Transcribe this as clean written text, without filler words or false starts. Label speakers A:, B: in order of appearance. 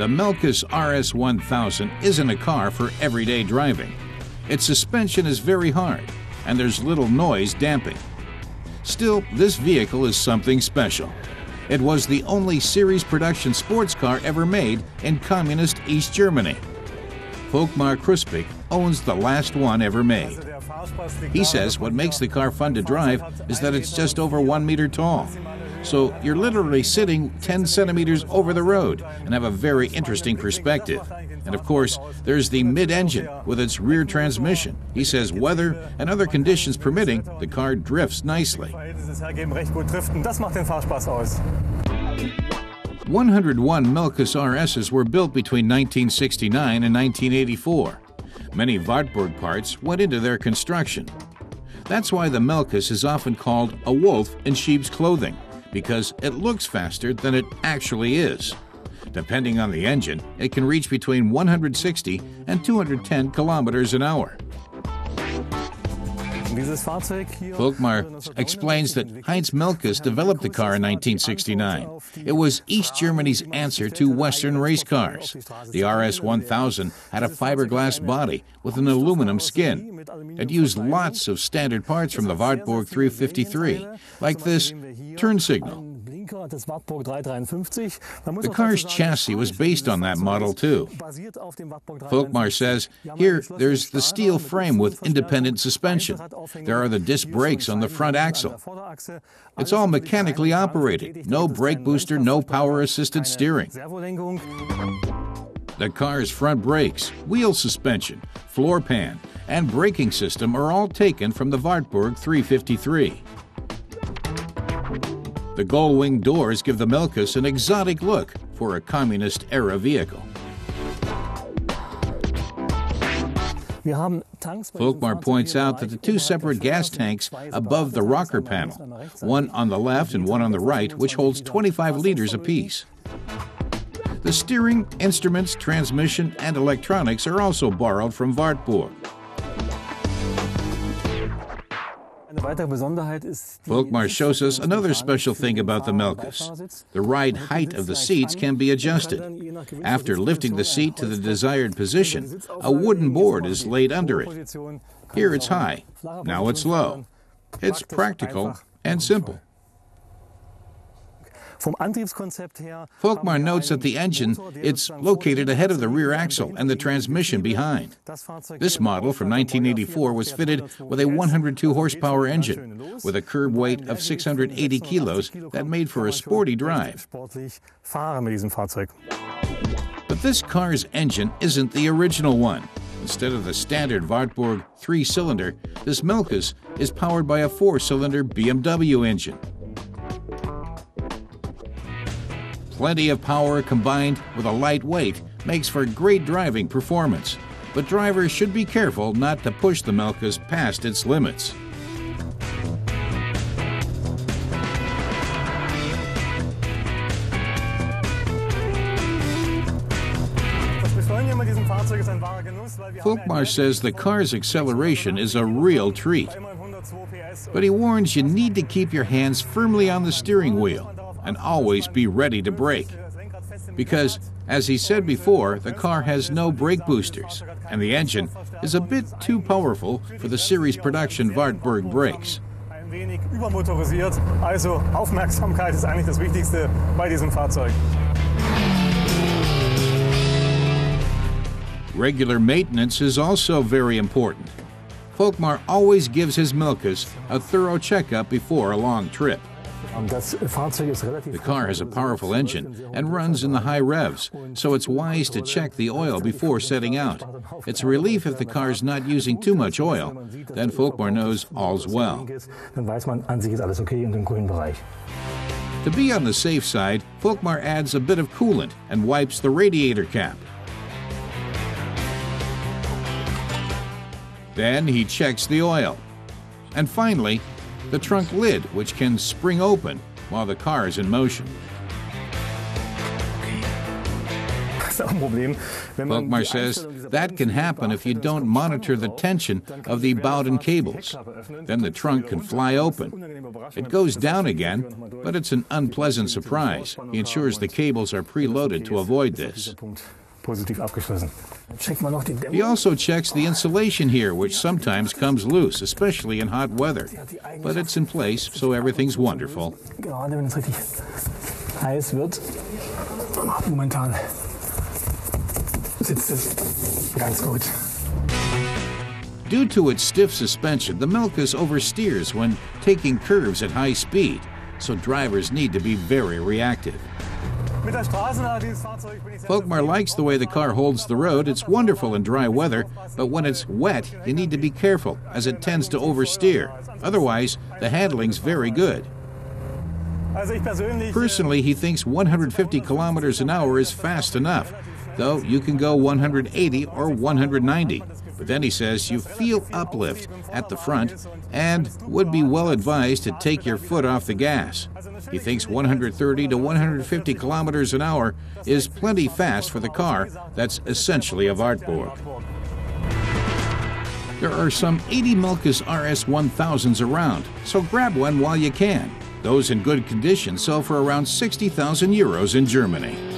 A: The Melkus RS1000 isn't a car for everyday driving. Its suspension is very hard, and there's little noise damping. Still, this vehicle is something special. It was the only series production sports car ever made in communist East Germany. Volkmar Kruspik owns the last one ever made. He says what makes the car fun to drive is that it's just over 1 meter tall. So you're literally sitting 10 centimeters over the road and have a very interesting perspective. And of course, there's the mid-engine with its rear transmission. He says weather and other conditions permitting, the car drifts nicely. 101 Melkus RSs were built between 1969 and 1984. Many Wartburg parts went into their construction. That's why the Melkus is often called a wolf in sheep's clothing, because it looks faster than it actually is. Depending on the engine, it can reach between 160 and 210 kilometers an hour. Volkmar explains that Heinz Melkus developed the car in 1969. It was East Germany's answer to Western race cars. The RS1000 had a fiberglass body with an aluminum skin. It used lots of standard parts from the Wartburg 353, like this turn signal. The car's chassis was based on that model too. Volkmar says, here there's the steel frame with independent suspension. There are the disc brakes on the front axle. It's all mechanically operated. No brake booster, no power-assisted steering. The car's front brakes, wheel suspension, floor pan, and braking system are all taken from the Wartburg 353. The gull-wing doors give the Melkus an exotic look for a communist-era vehicle. Volkmar points out that the two separate gas tanks above the rocker panel, one on the left and one on the right, which holds 25 liters apiece. The steering, instruments, transmission, and electronics are also borrowed from Wartburg. Volkmar shows us another special thing about the Melkus. The ride height of the seats can be adjusted. After lifting the seat to the desired position, a wooden board is laid under it. Here it's high, now it's low. It's practical and simple. Volkmar notes that the engine, it's located ahead of the rear axle and the transmission behind. This model from 1984 was fitted with a 102 horsepower engine with a curb weight of 680 kilos that made for a sporty drive. But this car's engine isn't the original one. Instead of the standard Wartburg 3-cylinder, this Melkus is powered by a 4-cylinder BMW engine. Plenty of power combined with a light weight makes for great driving performance, but drivers should be careful not to push the Melkus past its limits. Volkmar says the car's acceleration is a real treat, but he warns you need to keep your hands firmly on the steering wheel and always be ready to brake. Because, as he said before, the car has no brake boosters, and the engine is a bit too powerful for the series production Wartburg brakes. Regular maintenance is also very important. Volkmar always gives his Melkus a thorough checkup before a long trip. The car has a powerful engine and runs in the high revs, so it's wise to check the oil before setting out. It's a relief if the car's not using too much oil, then Volkmar knows all's well. To be on the safe side, Volkmar adds a bit of coolant and wipes the radiator cap. Then he checks the oil. And finally, the trunk lid, which can spring open while the car is in motion. Volkmar says that can happen if you don't monitor the tension of the Bowden cables. Then the trunk can fly open. It goes down again, but it's an unpleasant surprise. He ensures the cables are preloaded to avoid this. He also checks the insulation here, which sometimes comes loose, especially in hot weather. But it's in place, so everything's wonderful. Due to its stiff suspension, the Melkus oversteers when taking curves at high speed, so drivers need to be very reactive. Volkmar likes the way the car holds the road. It's wonderful in dry weather, but when it's wet, you need to be careful, as it tends to oversteer. Otherwise, the handling's very good. Personally, he thinks 150 kilometers an hour is fast enough, though you can go 180 or 190. But then he says you feel uplift at the front and would be well advised to take your foot off the gas. He thinks 130 to 150 kilometers an hour is plenty fast for the car that's essentially a Wartburg. There are some 80 Melkus RS 1000s around, so grab one while you can. Those in good condition sell for around 60,000 euros in Germany.